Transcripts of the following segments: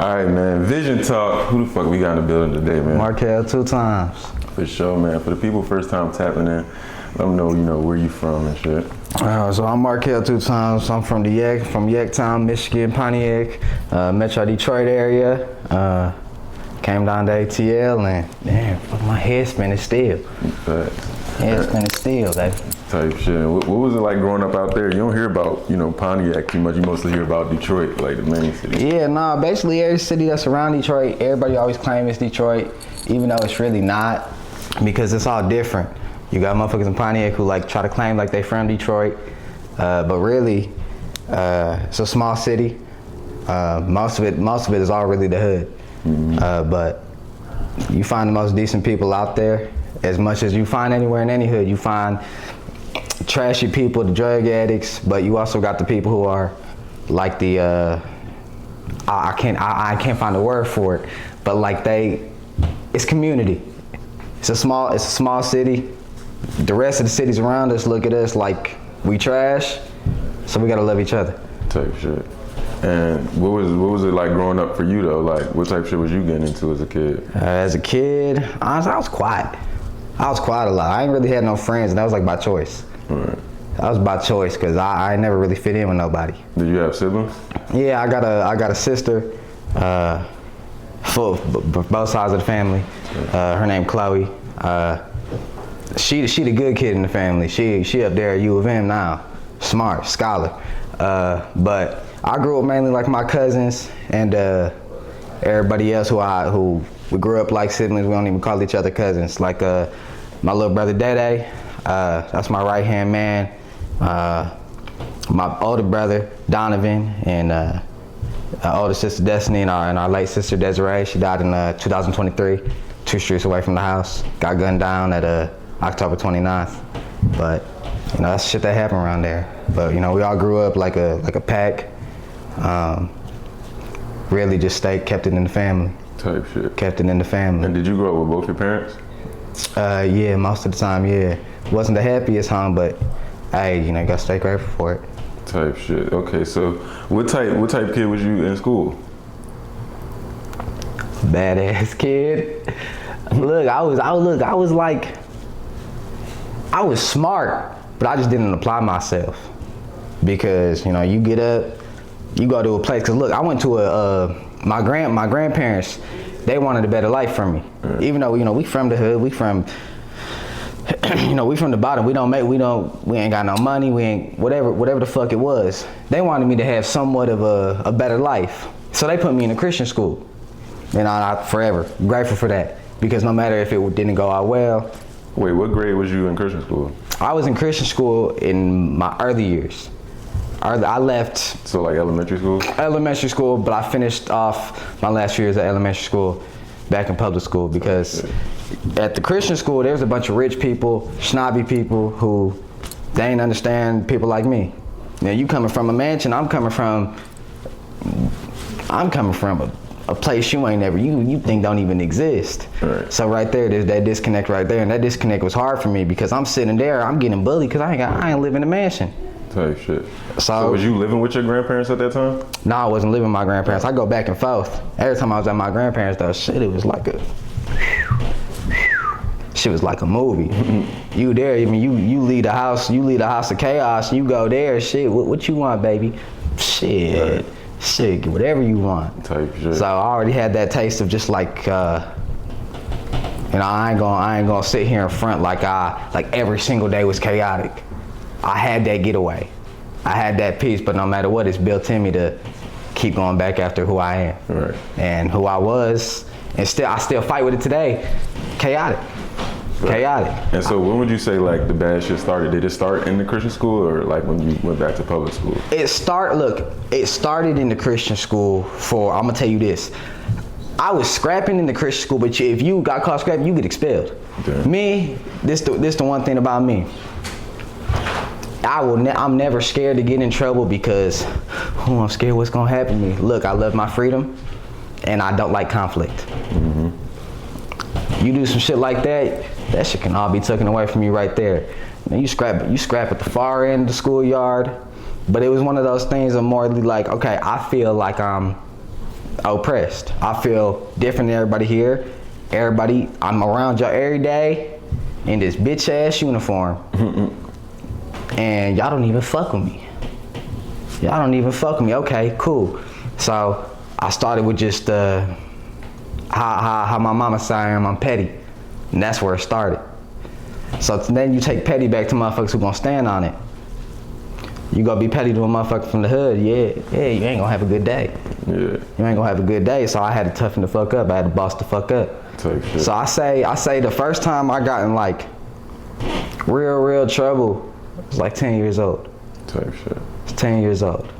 All right, man. Vision talk. Who the fuck we got in the building today, man? MARKELL2TIMEZ. For sure, man. For the people first time tapping in, let them know, where you from and shit. So I'm MARKELL2TIMEZ. I'm from Yanktown, Michigan, Pontiac, Metro Detroit area. Came down to ATL and damn, my head spinning still. Head spinning still, baby. Type shit. What was it like growing up out there? You don't hear about, Pontiac too much. You mostly hear about Detroit, like the main city. Yeah, nah, basically every city that's around Detroit, everybody always claims it's Detroit, even though it's really not, because it's all different. You got motherfuckers in Pontiac who like try to claim like they from Detroit, but really, it's a small city. Most of it is all really the hood. Mm-hmm. But you find the most decent people out there, as much as you find anywhere in any hood. You find trashy people, the drug addicts, but you also got the people who are like the I can't find a word for it, but like it's community. It's a small city. The rest of the cities around us look at us like we trash, so we gotta love each other. Type shit. And what was it like growing up for you though? Like what type of shit was you getting into as a kid? As a kid, honestly, I was quiet. I was quiet a lot. I ain't really had no friends, and that was like by choice. Right. That was by choice, cause I never really fit in with nobody. Did you have siblings? Yeah, I got a sister, for both sides of the family. Her name Chloe. She the good kid in the family. She up there at U of M now, smart, scholar. But I grew up mainly like my cousins and everybody else who we grew up like siblings. We don't even call each other cousins. Like my little brother Dede, that's my right hand man. My older brother Donovan and our older sister Destiny and our late sister Desiree. She died in 2023, 2 streets away from the house. Got gunned down at October 29th. But that's shit that happened around there. But we all grew up like a pack. Really just kept it in the family. Type shit. Kept it in the family. And did you grow up with both your parents? Yeah, most of the time, yeah. Wasn't the happiest home, but hey, you gotta stay grateful for it. Type shit. Okay, so what type kid was you in school? Badass kid. Look, I was smart, but I just didn't apply myself. Because you get up, you go to a place. Cause look, I went to my grandparents. They wanted a better life for me. Right. Even though we from the hood, we from we from the bottom. We ain't got no money. We ain't whatever the fuck it was. They wanted me to have somewhat of a better life. So they put me in a Christian school. And I forever grateful for that, because no matter if it didn't go out well. Wait, what grade was you in Christian school? I was in Christian school in my early years. I left. So like elementary school? Elementary school, but I finished off my last few years at elementary school back in public school, because at the Christian school, there's a bunch of rich people, snobby people who they ain't understand people like me. Now you coming from a mansion, I'm coming from a place you ain't never, you think don't even exist. Right. So right there, there's that disconnect right there, and that disconnect was hard for me, because I'm sitting there, I'm getting bullied because I ain't live in a mansion. Type shit. So was you living with your grandparents at that time? No, I wasn't living with my grandparents. I go back and forth. Every time I was at my grandparents, though, shit, it was like a movie. You there, you leave the house of chaos, you go there, shit, what you want, baby? Shit. Right. Shit, whatever you want. Type shit. So I already had that taste of just like, I ain't gonna sit here in front like every single day was chaotic. I had that getaway. I had that peace, but no matter what, it's built in me to keep going back after who I am. Right. And who I was, and I still fight with it today. Chaotic. Right. Chaotic. And so when would you say like the bad shit started? Did it start in the Christian school or like when you went back to public school? It started in the Christian school I'm gonna tell you this. I was scrapping in the Christian school, but if you got caught scrapping, you get expelled. Damn. Me, this the one thing about me. I'm never scared to get in trouble, because I'm scared what's gonna happen to me. Look, I love my freedom, and I don't like conflict. Mm-hmm. You do some shit like that shit can all be taken away from you right there. You scrap at the far end of the schoolyard, but it was one of those things of more like, okay, I feel like I'm oppressed. I feel different than everybody here. I'm around y'all every day in this bitch ass uniform. And y'all don't even fuck with me. Y'all don't even fuck with me. Okay, cool. So I started with just how my mama say I'm petty. And that's where it started. So then you take petty back to motherfuckers who gonna stand on it. You gonna be petty to a motherfucker from the hood, yeah, you ain't gonna have a good day. Yeah. You ain't gonna have a good day, so I had to toughen the fuck up. I had to boss the fuck up. Type shit. So I say the first time I got in like real trouble was like 10 years old. Type shit. It's 10 years old.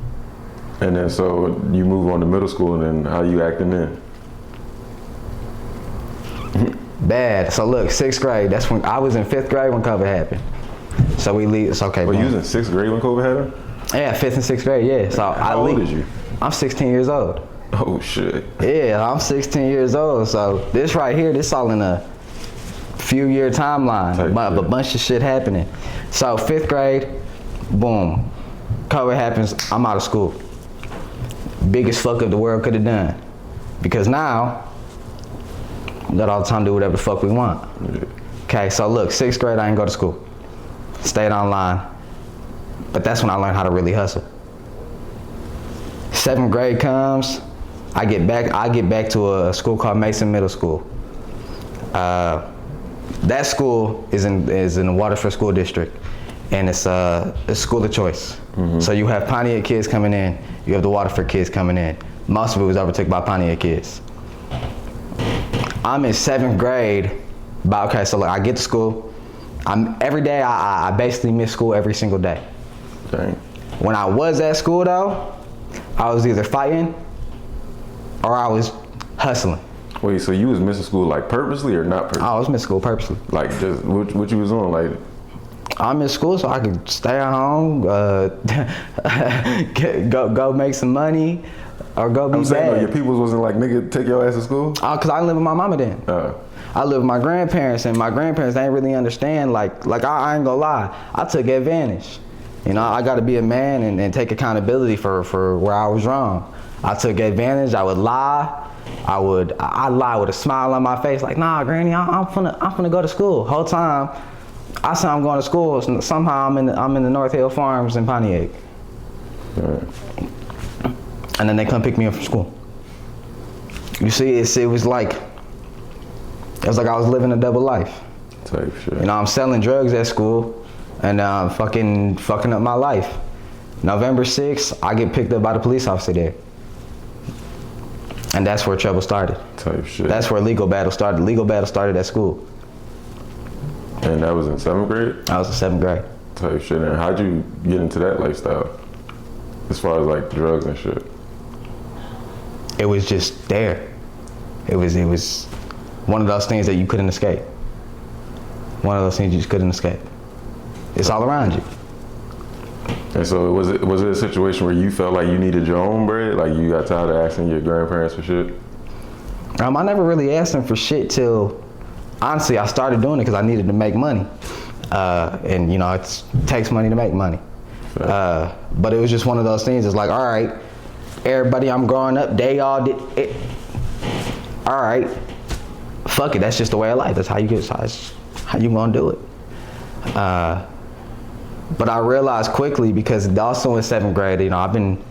And then so you move on to middle school, and then how you acting then? Bad. So look, 6th grade, that's when I was in 5th grade when COVID happened. So we leave, it's okay. Well, you was in 6th grade when COVID happened? Yeah, 5th and 6th grade, yeah. So How old is you? I'm 16 years old. Oh shit. Yeah, I'm 16 years old. So this right here, this all in a few year timeline, but a bunch of shit happening. So 5th grade, boom, COVID happens, I'm out of school. Biggest fuck up the world could have done. Because now, we got all the time to do whatever the fuck we want. Yeah. Okay, so look, 6th grade, I didn't go to school. Stayed online. But that's when I learned how to really hustle. 7th grade comes, I get back to a school called Mason Middle School. That school is in the Waterford School District, and it's a school of choice. So you have Pontiac kids coming in, you have the Waterford kids coming in. Most of it was overtook by Pontiac kids. I'm in 7th grade, but okay, so look, I get to school. Every day I basically miss school every single day. Dang. When I was at school though, I was either fighting or I was hustling. Wait, so you was missing school like purposely or not purposely? I was missing school purposely. Like just what you was on like? I'm in school so I could stay at home, go make some money, or go be I'm saying bad. though, your peoples wasn't like, nigga, take your ass to school? Cause I live with my mama then. I live with my grandparents, and my grandparents they ain't really understand. Like I ain't gonna lie, I took advantage. You know, I got to be a man and take accountability for where I was wrong. I took advantage. I would lie. I lie with a smile on my face, like, nah, Granny, I'm finna go to school. Whole time, I say I'm going to school. Somehow I'm in the North Hill Farms in Pontiac. Right. And then they come pick me up from school. You see, it was like I was living a double life. Type shit. You know, I'm selling drugs at school and fucking up my life. November 6th, I get picked up by the police officer there. And that's where trouble started. Type shit. That's where legal battle started. Legal battle started at school. And that was in 7th grade? I was in 7th grade. Type shit. And how'd you get into that lifestyle? As far as like drugs and shit? It was just there. It was one of those things that you couldn't escape. One of those things you just couldn't escape. It's all around you. And so was it a situation where you felt like you needed your own bread? Like you got tired of asking your grandparents for shit? I never really asked them for shit till, honestly, I started doing it because I needed to make money. And you know, it takes money to make money. But it was just one of those things. It's like, all right, everybody I'm growing up, they all did it. All right, fuck it, that's just the way of life. That's how you get, how you gonna do it. But I realized quickly, because also in 7th grade, you know, I've been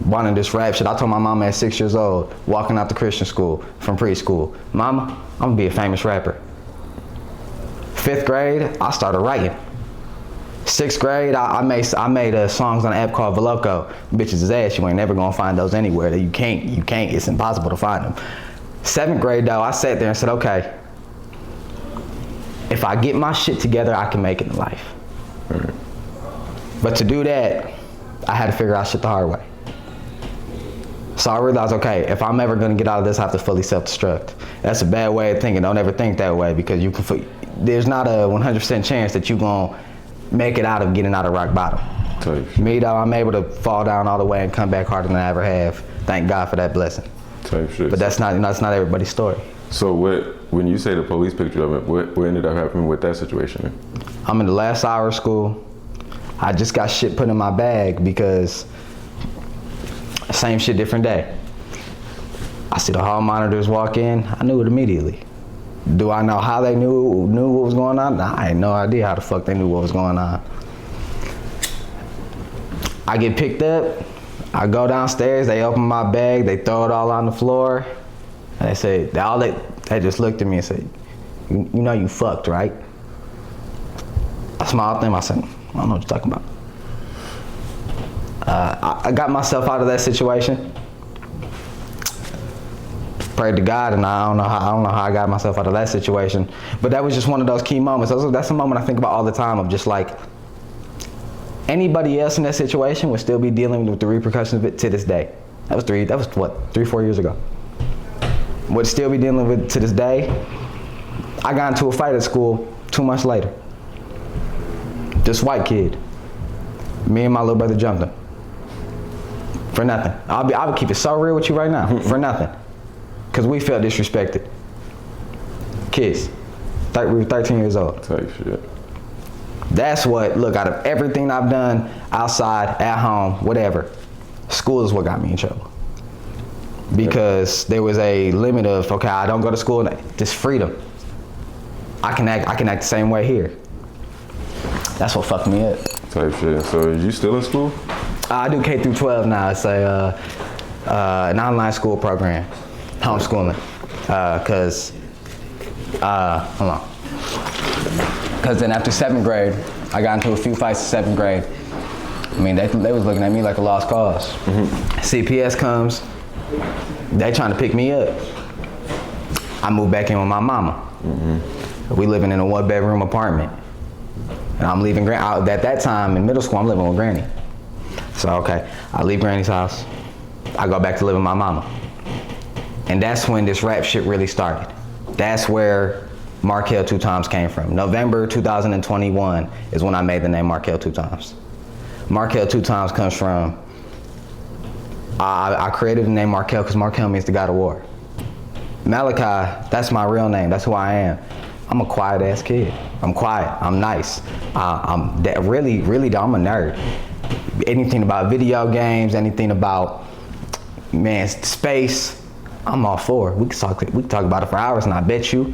wanting this rap shit. I told my mama at 6 years old, walking out the Christian school from preschool, Mama, I'm gonna be a famous rapper. 5th grade, I started writing. 6th grade, I made songs on an app called Veloco. Bitches is ass, you ain't never gonna find those anywhere. You can't, it's impossible to find them. 7th grade though, I sat there and said, okay, if I get my shit together, I can make it in life. Right. But to do that, I had to figure out shit the hard way. So I realized, okay, if I'm ever gonna get out of this, I have to fully self-destruct. That's a bad way of thinking. Don't ever think that way, because there's not a 100% chance that you're gonna make it out of getting out of rock bottom. Type. Me though, I'm able to fall down all the way and come back harder than I ever have. Thank God for that blessing. Type shit. But that's not everybody's story. So when you say the police picked you up, what ended up happening with that situation? I'm in the last hour of school. I just got shit put in my bag because same shit, different day. I see the hall monitors walk in. I knew it immediately. Do I know how they knew what was going on? Nah, I had no idea how the fuck they knew what was going on. I get picked up. I go downstairs. They open my bag. They throw it all on the floor. And they say, they just looked at me and said, you know you fucked, right? I smiled at them. I said, I don't know what you're talking about. I got myself out of that situation. Prayed to God, and I don't know how I got myself out of that situation. But that was just one of those key moments. That's a moment I think about all the time of just like, anybody else in that situation would still be dealing with the repercussions of it to this day. That was 3-4 years ago. Would still be dealing with it to this day. I got into a fight at school 2 months later. This white kid, me and my little brother jumped him. For nothing. I would keep it so real with you right now. For nothing. Because we felt disrespected. Kids. We were 13 years old. Type shit. That's what, look, out of everything I've done outside, at home, whatever, school is what got me in trouble. Because there was a limit of, okay, I don't go to school, this freedom. I can act the same way here. That's what fucked me up. Type shit. So is you still in school? I do K through 12 now. It's an online school program, homeschooling. Hold on. Because then after 7th grade, I got into a few fights in 7th grade. I mean, they was looking at me like a lost cause. CPS comes, they trying to pick me up. I moved back in with my mama. We living in a 1-bedroom apartment. And I'm leaving, at that time in middle school, I'm living with Granny. So, okay, I leave Granny's house. I go back to live with my mama. And that's when this rap shit really started. That's where MARKELL2TIMEZ came from. November 2021 is when I made the name MARKELL2TIMEZ. MARKELL2TIMEZ comes from, I created the name Markel because Markel means the God of War. Malachi, that's my real name. That's who I am. I'm a quiet ass kid. I'm quiet. I'm nice. I'm really, I'm a nerd. Anything about video games, anything about, man, space, I'm all for it. We can talk about it for hours, and I bet you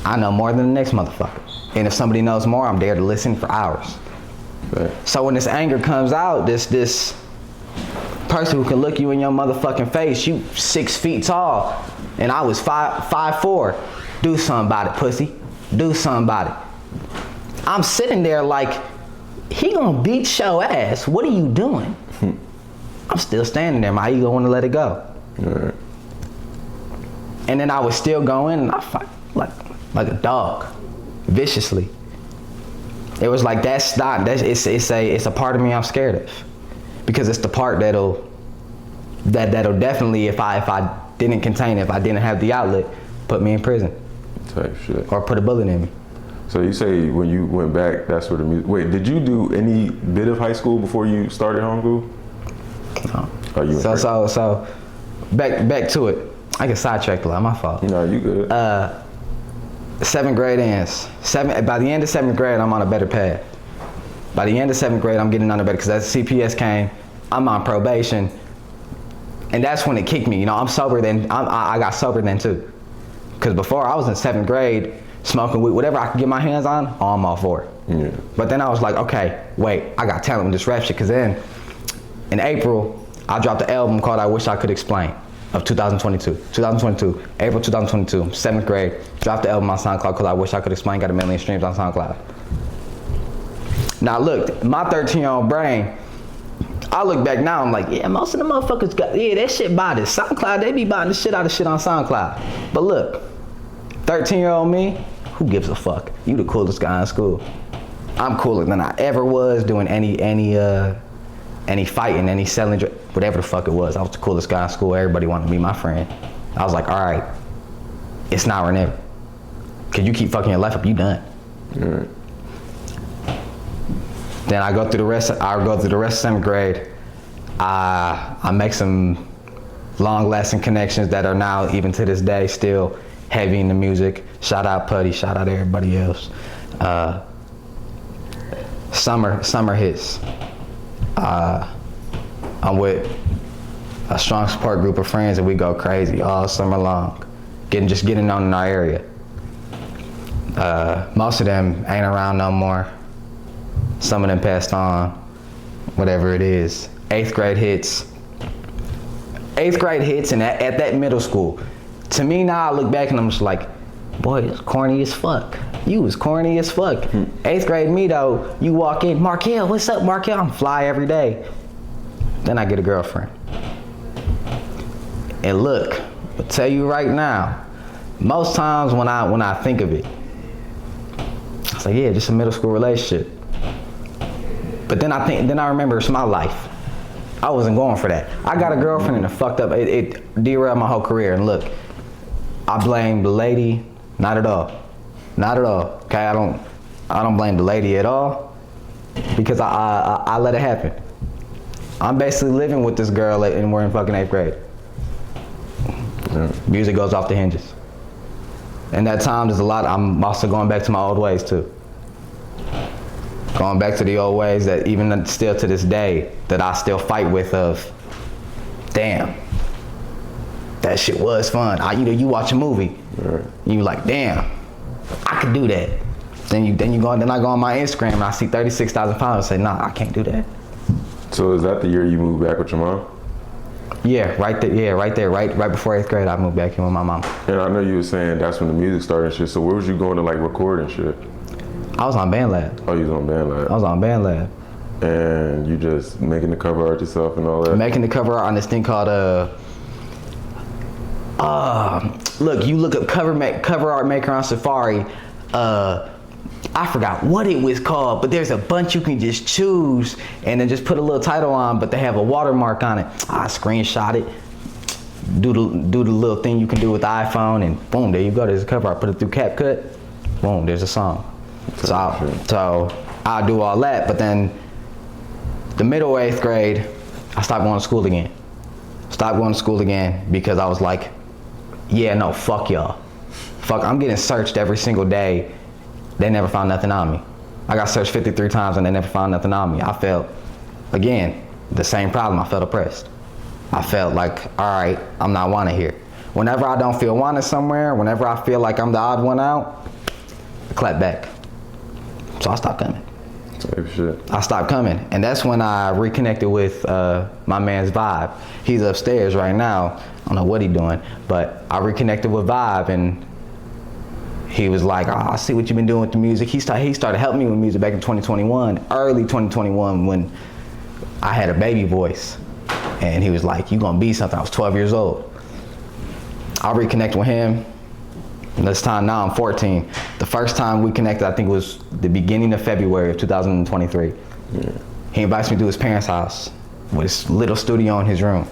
I know more than the next motherfucker. And if somebody knows more, I'm there to listen for hours. Right. So when this anger comes out, this person who can look you in your motherfucking face, you 6 feet tall, and I was 5'4". Do something about it, pussy. Do something about it. I'm sitting there like, he gonna beat your ass. What are you doing? I'm still standing there. My ego wanna let it go. Right. And then I would still go in and I fight like a dog, viciously. It was like it's a part of me I'm scared of, because it's the part that'll definitely, if I didn't contain it, if I didn't have the outlet, put me in prison. Type shit. Or put a bullet in me. So you say when you went back, that's where the music. Wait, did you do any bit of high school before you started homeschool? No. So back to it. I get sidetracked a lot. My fault. No, you good. 7th grade ends. By the end of 7th grade, I'm on a better path. By the end of 7th grade, I'm getting on the better, because as CPS came, I'm on probation, and that's when it kicked me. You know, I'm sober then. I got sober then too, because before I was in 7th grade, smoking weed, whatever I could get my hands on, I'm all for it. Yeah. But then I was like, okay, wait, I got talent with this rap shit, because then in April, I dropped an album called I Wish I Could Explain of 2022, April 2022, 7th grade, dropped the album on SoundCloud called I Wish I Could Explain, got 1 million streams on SoundCloud. Now look, my 13-year-old brain, I look back now, I'm like, yeah, most of the motherfuckers that shit buy this. SoundCloud, they be buying the shit out of shit on SoundCloud. But look, 13-year-old me, who gives a fuck? You the coolest guy in school. I'm cooler than I ever was doing any fighting, any selling, whatever the fuck it was. I was the coolest guy in school. Everybody wanted to be my friend. I was like, all right, it's now or never. Cause you keep fucking your life up, you done. Right. Then I go through the rest of 7th grade. I make some long-lasting connections that are now, even to this day, still heavy in the music. Shout out Putty, shout out everybody else. Summer hits. I'm with a strong support group of friends, and we go crazy all summer long, just getting on in our area. Most of them ain't around no more. Some of them passed on, whatever it is. 8th grade hits, and at that middle school, to me now I look back and I'm just like, boy, it's corny as fuck. You was corny as fuck. 8th grade me though, you walk in, Markell, what's up, Markell? I'm fly every day. Then I get a girlfriend. And look, I'll tell you right now, most times when I think of it, I was like, yeah, just a middle school relationship. But then I remember it's my life. I wasn't going for that. I got a girlfriend and it fucked up. It derailed my whole career. And look, I blame the lady, not at all. Not at all. Okay, I don't blame the lady at all because I let it happen. I'm basically living with this girl and we're in fucking 8th grade. Yeah. Music goes off the hinges. And that time there's a lot, I'm also going back to my old ways too. Going back to the old ways that even still to this day, that I still fight with of, damn, that shit was fun. You watch a movie, right. You like, damn, I could do that. Then I go on my Instagram and I see 36,000 followers and say, nah, I can't do that. So is that the year you moved back with your mom? Yeah, right there, right before 8th grade, I moved back in with my mom. And I know you were saying that's when the music started and shit, so where was you going to like record and shit? I was on BandLab. Oh, you was on BandLab? I was on BandLab. And you just making the cover art yourself and all that? Making the cover art on this thing called, look, you look up cover art maker on Safari, I forgot what it was called, but there's a bunch you can just choose and then just put a little title on, but they have a watermark on it. I screenshot it, do the little thing you can do with the iPhone, and boom, there you go, there's a cover art. Put it through CapCut, boom, there's a song. So I'll do all that, but then the middle of 8th grade, I stopped going to school again. Stopped going to school again because I was like, yeah, no, fuck y'all. Fuck, I'm getting searched every single day. They never found nothing on me. I got searched 53 times and they never found nothing on me. I felt, again, the same problem. I felt oppressed. I felt like, all right, I'm not wanted here. Whenever I don't feel wanted somewhere, whenever I feel like I'm the odd one out, I clap back. So I stopped coming. Same shit. I stopped coming. And that's when I reconnected with my man's Vibe. He's upstairs right now. I don't know what he's doing, but I reconnected with Vibe and he was like, oh, I see what you've been doing with the music. He started helping me with music back in 2021, early 2021, when I had a baby voice. And he was like, you gonna be something. I was 12 years old. I reconnected with him. And this time now I'm 14. The first time we connected, I think, was the beginning of February of 2023. Yeah. He invites me to his parents' house with his little studio in his room.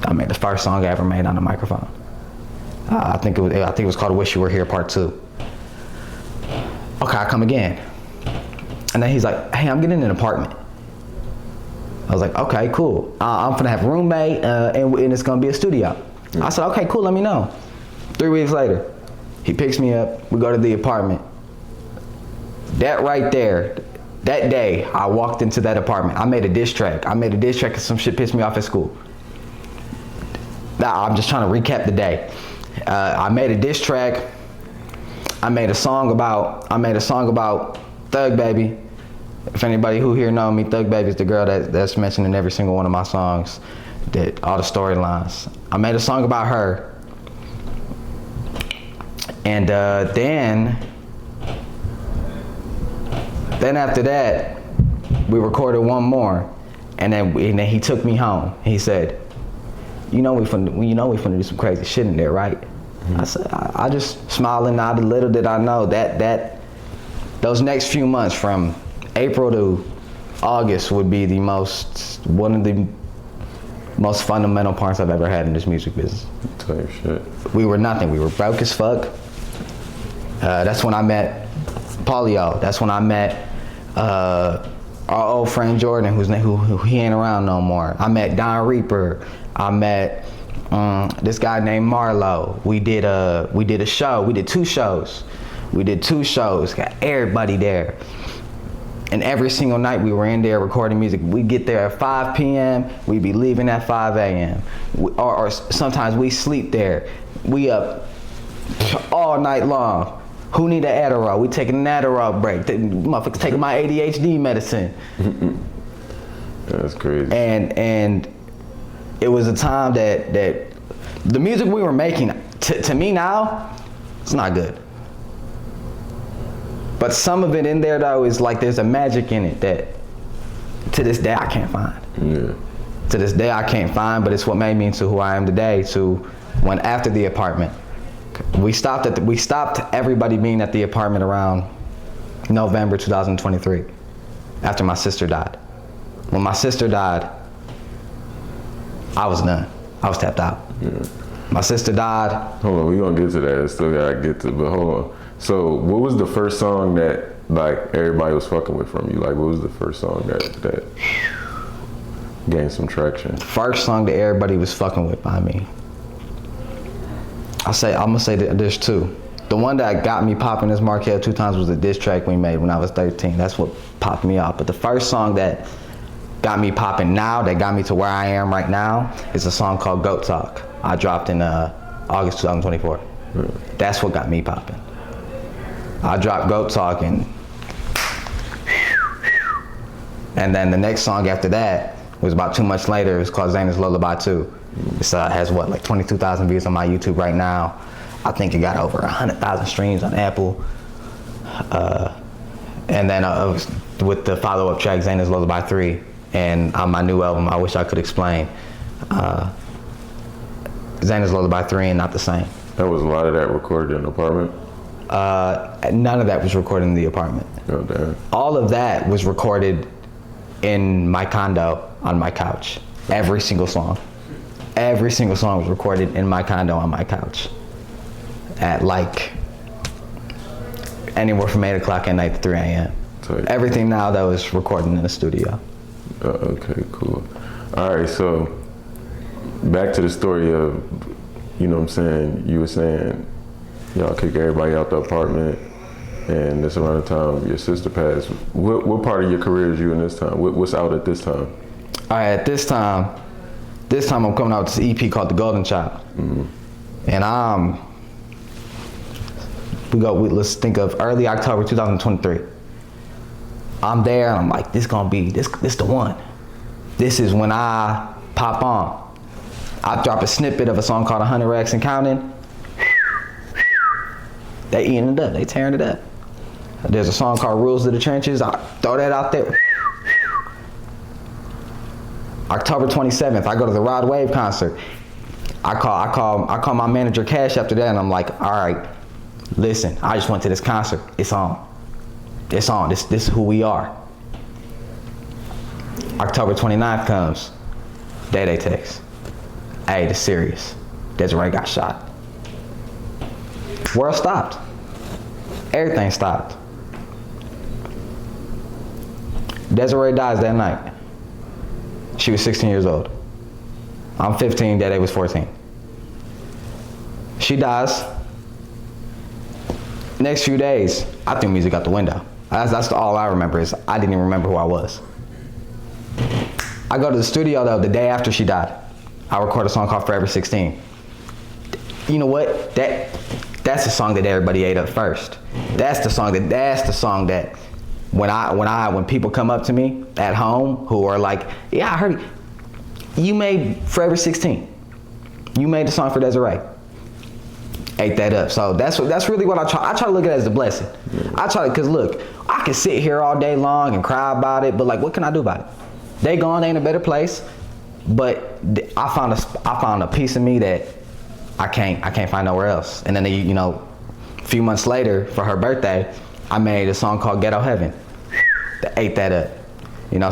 I made the first song I ever made on the microphone. I think it was called "Wish You Were Here" Part 2. Okay, I come again, and then he's like, "Hey, I'm getting an apartment." I was like, "Okay, cool. I'm gonna have a roommate, and it's gonna be a studio." I said, "Okay, cool. Let me know." 3 weeks later, he picks me up. We go to the apartment. That right there, that day, I walked into that apartment. I made a diss track. I made a diss track because some shit pissed me off at school. Now, I'm just trying to recap the day. I made a diss track. I made a song about Thug Baby. If anybody who here know me, Thug Baby is the girl that's mentioned in every single one of my songs, that all the storylines. I made a song about her. And then after that, we recorded one more, and then he took me home. He said, "You know we finna do some crazy shit in there, right?" Mm-hmm. I said, I just smiled and nodded. Little did I know that those next few months from April to August would be one of the most fundamental parts I've ever had in this music business. Type shit. We were nothing. We were broke as fuck. That's when I met Polio. That's when I met our old friend Jordan, who he ain't around no more. I met Don Reaper. I met this guy named Marlo. We did a show. We did two shows. Got everybody there. And every single night we were in there recording music. We'd get there at 5 p.m., we'd be leaving at 5 a.m. Or sometimes we sleep there. We up all night long. Who need an Adderall? We taking an Adderall break. Motherfuckers taking my ADHD medicine. That's crazy. And it was a time that the music we were making, to me now, it's not good. But some of it in there though is like there's a magic in it that to this day I can't find. Yeah. To this day I can't find, but it's what made me into who I am today. To when after the apartment, we stopped everybody being at the apartment around November 2023, after my sister died. When my sister died, I was done. I was tapped out. Yeah. My sister died. Hold on, we gonna get to that. I still gotta get to, but hold on. So, what was the first song that like everybody was fucking with from you? Like, what was the first song that gained some traction? First song that everybody was fucking with by me. I'm gonna say that there's two. The one that got me popping as Markel 2 Times was a diss track we made when I was 13. That's what popped me off. But the first song that got me popping now, that got me to where I am right now, is a song called Goat Talk. I dropped in August 2024. That's what got me popping. I dropped Goat Talk and then the next song after that was about 2 months later. It was called Zayn's Lullaby 2. It has what, like 22,000 views on my YouTube right now. I think it got over 100,000 streams on Apple. And then with the follow-up track, Zayn's Lullaby 3, and on my new album, I Wish I Could Explain, Zayn's Lullaby 3 and Not the Same. That was a lot of that recorded in the apartment? None of that was recorded in the apartment. Oh, damn. All of that was recorded in my condo on my couch. Every single song. Every single song was recorded in my condo on my couch at like anywhere from 8 o'clock at night to 3 a.m. Tight. Everything now that was recorded in the studio. Okay, cool. All right, so back to the story of, you know what I'm saying, you were saying y'all kick everybody out the apartment, and this around the time your sister passed. What part of your career is you in this time? What's out at this time? All right, at this time I'm coming out with this EP called The Golden Child. Mm-hmm. And let's think of early October 2023. I'm there and I'm like, this the one. This is when I pop on. I drop a snippet of a song called 100 Racks and Counting. They eating it up, they tearing it up. There's a song called Rules of the Trenches. I throw that out there. October 27th, I go to the Rod Wave concert. I call my manager Cash after that, and I'm like, all right, listen, I just went to this concert. It's on. It's on. This is who we are. October 29th comes. Day text. Hey, this serious. Desiree got shot. World stopped. Everything stopped. Desiree dies that night. She was 16 years old. I'm 15, Daddy was 14. She dies. Next few days, I threw music out the window. That's all I remember is I didn't even remember who I was. I go to the studio though the day after she died. I record a song called Forever 16. You know what? That's the song that everybody ate up first. That's the song that when people come up to me at home who are like, yeah, I heard you made Forever 16. You made the song for Desiree. Ate that up. So that's really what I try to look at it as a blessing. I try to, cause look, I can sit here all day long and cry about it, but like, what can I do about it? They gone, they in a better place, but I found a piece of me that I can't find nowhere else. And then a few months later for her birthday, I made a song called Ghetto Heaven. That ate that up.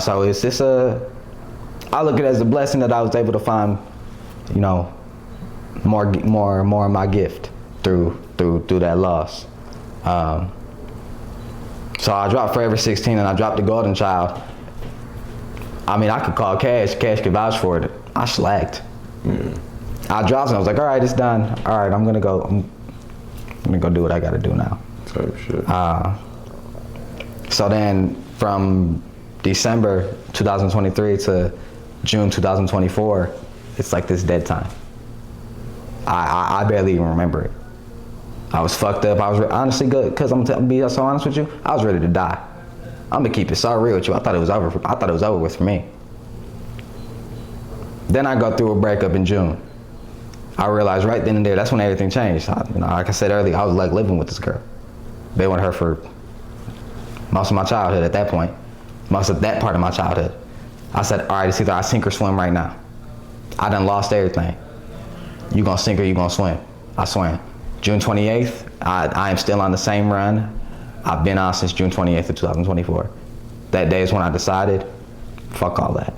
So it's just I look at it as a blessing that I was able to find, more of my gift through that loss. So I dropped Forever 16 and I dropped The Golden Child. I mean, I could call Cash. Cash could vouch for it. I slacked. Yeah. I dropped and I was like, all right, it's done. All right, I'm gonna go do what I gotta do now. Type shit. So then from December 2023 to June 2024, it's like this dead time. I barely even remember it. I was fucked up. I was honestly good, because I'm gonna be so honest with you, I was ready to die. I'm gonna keep it so real with you. I thought it was over. I thought it was over with for me. Then I go through a breakup in June. I realized right then and there, that's when everything changed. Like I said earlier, I was like living with this girl. Been with her for most of my childhood at that point. Most of that part of my childhood. I said, all right, it's either I sink or swim right now. I done lost everything. You gonna sink or you gonna swim? I swam. June 28th, I am still on the same run I've been on since June 28th of 2024. That day is when I decided, fuck all that.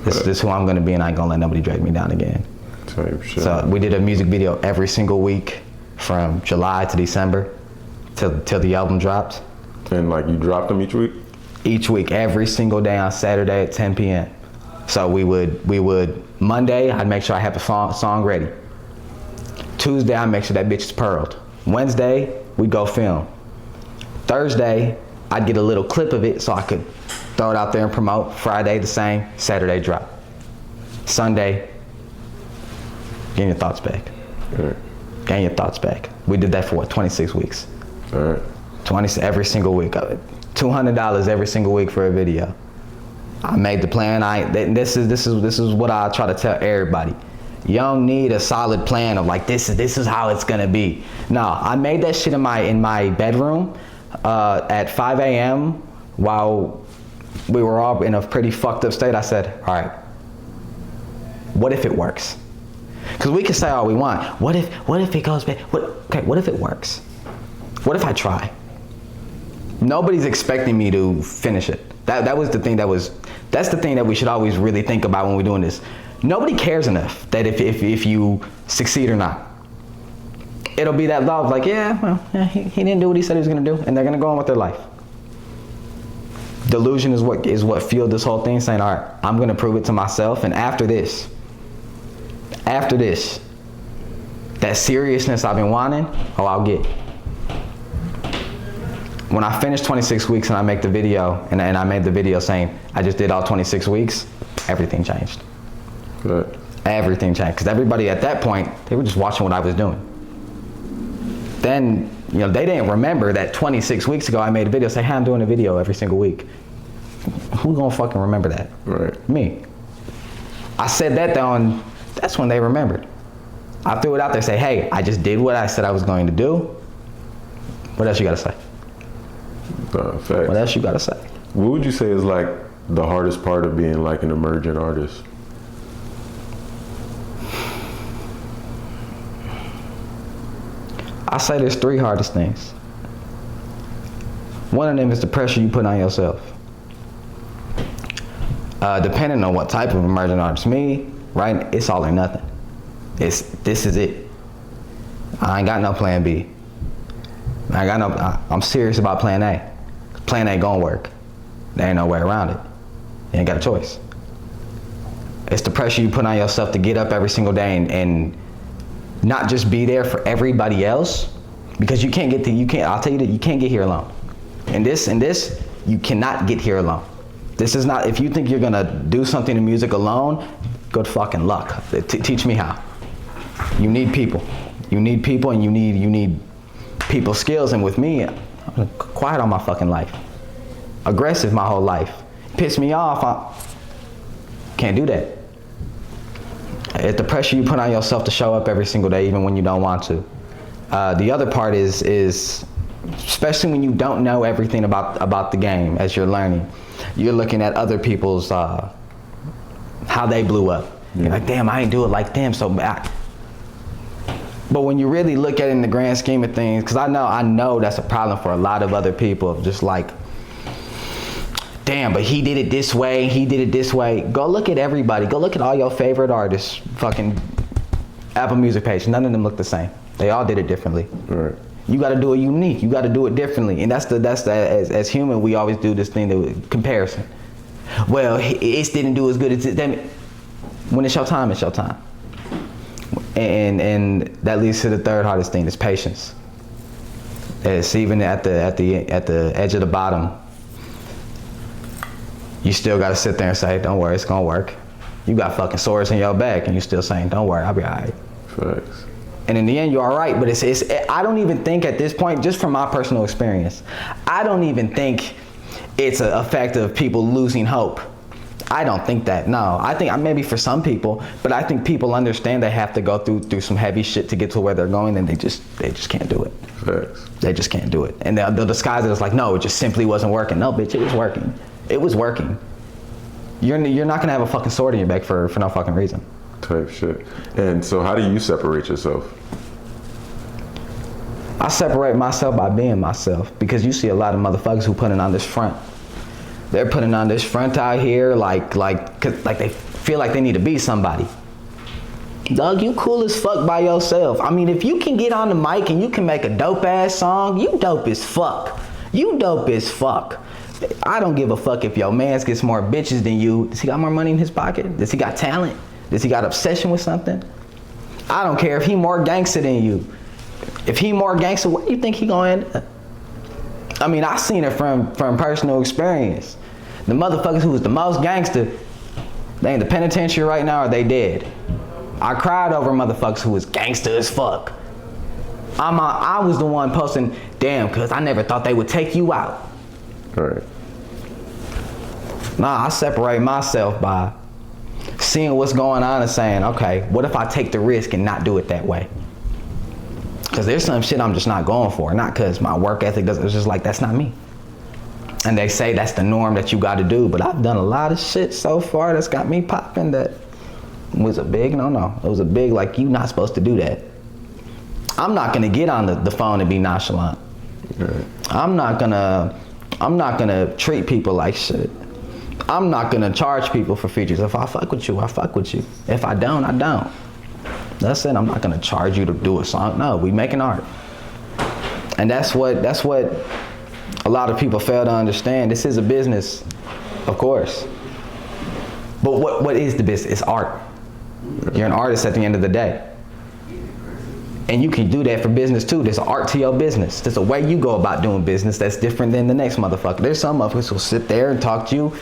This is who I'm gonna be, and I ain't gonna let nobody drag me down again. So we did a music video every single week from July to December till the album dropped. And like you dropped them each week? Each week, every single day on Saturday at 10 p.m. So we would Monday, I'd make sure I have the song ready. Tuesday, I'd make sure that bitch is pearled. Wednesday, we'd go film. Thursday, I'd get a little clip of it so I could throw it out there and promote. Friday, the same. Saturday, drop. Sunday, getting your thoughts back. All right. Getting your thoughts back. We did that for what, 26 weeks. All right. 20 every single week. $200 every single week for a video. I made the plan. This is what I try to tell everybody. You don't need a solid plan of like this is how it's gonna be. No, I made that shit in my bedroom at 5 a.m. while we were all in a pretty fucked up state. I said, all right, what if it works? Because we can say all we want. What if it goes bad? Okay, what if it works? What if I try? Nobody's expecting me to finish it. That was the thing that's the thing that we should always really think about when we're doing this. Nobody cares enough that if you succeed or not. It'll be that love, like, he didn't do what he said he was gonna do, and they're gonna go on with their life. Delusion is what fueled this whole thing, saying, all right, I'm gonna prove it to myself, and after this, that seriousness I've been wanting, I'll get. When I finish 26 weeks and I make the video, and I made the video saying, I just did all 26 weeks, everything changed. Good. Everything changed, because everybody at that point, they were just watching what I was doing. Then, they didn't remember that 26 weeks ago I made a video saying, hey, I'm doing a video every single week. Who gonna fucking remember that? Right. Me. I said that though, that's when they remembered. I threw it out there, say, hey, I just did what I said I was going to do. What else you gotta say? Facts. What else you gotta say? What would you say is like the hardest part of being like an emerging artist? I say there's 3 hardest things. One of them is the pressure you put on yourself. Depending on what type of emerging artist, me, right, it's all or nothing. This is it. I ain't got no plan B. I'm serious about plan A. Plan A gonna work. There ain't no way around it. You ain't got a choice. It's the pressure you put on yourself to get up every single day and not just be there for everybody else, because I'll tell you that you can't get here alone. In this, you cannot get here alone. This is not, if you think you're gonna do something in music alone, good fucking luck. Teach me how. You need people. You need people, and you need people skills. And with me, I'm quiet all my fucking life. Aggressive my whole life. Piss me off, I can't do that. It's the pressure you put on yourself to show up every single day, even when you don't want to. The other part is especially when you don't know everything about the game as you're learning, you're looking at other people's, how they blew up. Yeah. You're like, damn, I ain't do it like them, so bad. But when you really look at it in the grand scheme of things, because I know that's a problem for a lot of other people, of just like, damn, but he did it this way, he did it this way. Go look at everybody. Go look at all your favorite artists, fucking Apple Music page. None of them look the same. They all did it differently. Right. You got to do it unique. You got to do it differently. And that's as human, we always do this thing, the comparison. Well, it didn't do as good as it. When it's your time, it's your time. And that leads to the third hardest thing, is patience. It's even at the edge of the bottom. you still gotta sit there and say, don't worry, it's gonna work. You got fucking sores in your back and you still saying, don't worry, I'll be all right. Facts. And in the end, you're all right, but I don't even think at this point, just from my personal experience, I don't even think it's a fact of people losing hope. I don't think that, no. I think maybe for some people, but I think people understand they have to go through some heavy shit to get to where they're going, and they just can't do it. Facts. They just can't do it. And they'll disguise it as like, no, it just simply wasn't working. No, bitch, it was working. It was working. You're not gonna have a fucking sword in your back for no fucking reason. Type shit. And so how do you separate yourself? I separate myself by being myself, because you see a lot of motherfuckers who putting on this front. They're putting on this front out here like they feel like they need to be somebody. Dog, you cool as fuck by yourself. I mean, if you can get on the mic and you can make a dope ass song, you dope as fuck. You dope as fuck. I don't give a fuck if your mans gets more bitches than you. Does he got more money in his pocket? Does he got talent? Does he got obsession with something? I don't care if he more gangster than you. If he more gangster, where do you think he gonna end up? I mean, I seen it from personal experience. The motherfuckers who was the most gangster, they in the penitentiary right now or they dead. I cried over motherfuckers who was gangster as fuck. I was the one posting, damn, cause I never thought they would take you out. All right. Nah, I separate myself by seeing what's going on and saying, okay, what if I take the risk and not do it that way? Because there's some shit I'm just not going for. Not because my work ethic doesn't, it's just like, that's not me. And they say that's the norm that you got to do, but I've done a lot of shit so far that's got me popping that was a big no. It was a big, like, you not supposed to do that. I'm not going to get on the phone and be nonchalant. Right. I'm not gonna treat people like shit. I'm not gonna charge people for features. If I fuck with you, I fuck with you. If I don't, I don't. That's it. I'm not gonna charge you to do a song. No, we making art. And that's what a lot of people fail to understand. This is a business, of course. But what is the business? It's art. You're an artist at the end of the day. And you can do that for business too. There's art to your business. There's a way you go about doing business that's different than the next motherfucker. There's some motherfuckers who'll sit there and talk to you.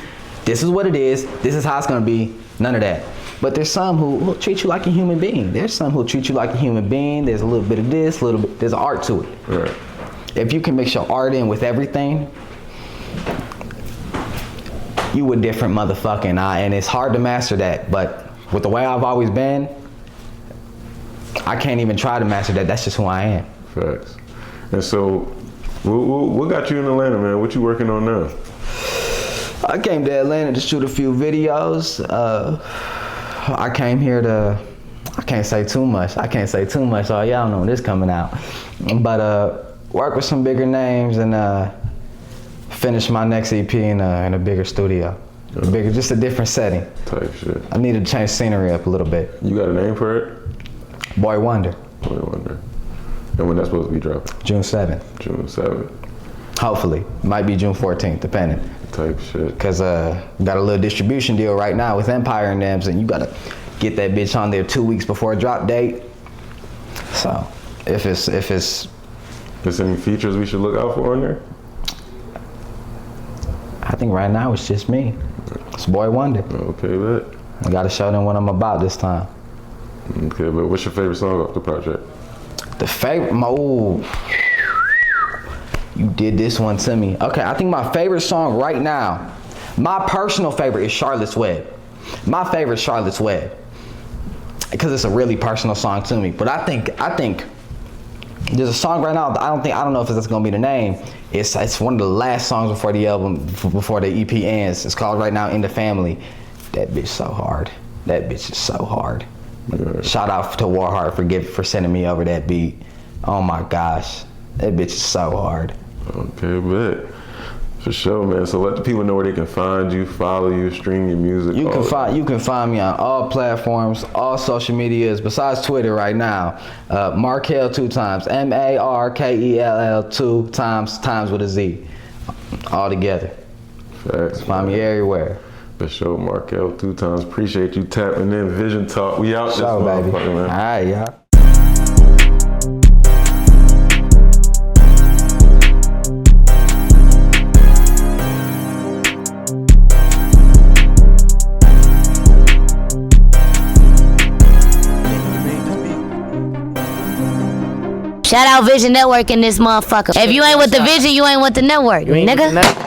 This is what it is. This is how it's gonna be. None of that. But there's some who will treat you like a human being. There's some who'll treat you like a human being. There's a little bit of this, a little bit, there's art to it. Right. If you can mix your art in with everything, you a different motherfucker. And it's hard to master that, but with the way I've always been, I can't even try to master that. That's just who I am. Facts. And so, what got you in Atlanta, man? What you working on now? I came to Atlanta to shoot a few videos. I came here to, I can't say too much. Oh, y'all know when this coming out. But work with some bigger names and finish my next EP in a bigger studio. Bigger, just a different setting. Type shit. I needed to change scenery up a little bit. You got a name for it? Boy Wonder. Boy Wonder. And when that's supposed to be dropping? June 7th. June 7th. Hopefully. Might be June 14th, depending. Type shit. Cause we got a little distribution deal right now with Empire and them, and you gotta get that bitch on there 2 weeks before drop date. So if it's There's any features we should look out for on there? I think right now it's just me. It's Boy Wonder. Okay, bet. I gotta show them what I'm about this time. Okay, but what's your favorite song off the project? The favorite, you did this one to me. Okay, I think my favorite song right now, my personal favorite is Charlotte's Web. My favorite is Charlotte's Web, because it's a really personal song to me. But I think there's a song right now. I don't know if that's gonna be the name. It's one of the last songs before the album, before the EP ends. It's called right now In the Family. That bitch so hard. That bitch is so hard. Yeah. Shout out to Warheart for sending me over that beat. Oh my gosh, that bitch is so hard. Okay, bet. For sure, man. So let the people know where they can find you, follow you, stream your music. You can find me on all platforms, all social medias, besides Twitter right now. MARKELL2TIMEZ, MARKELL 2 times with a Z, all together. Facts. Find me everywhere. For sure, MARKELL2TIMEZ. Appreciate you tapping in. Vision Talk. We out this motherfucker, man. All right, y'all. Shout out Vision Network in this motherfucker. If you ain't with the Vision, you ain't with the network, nigga.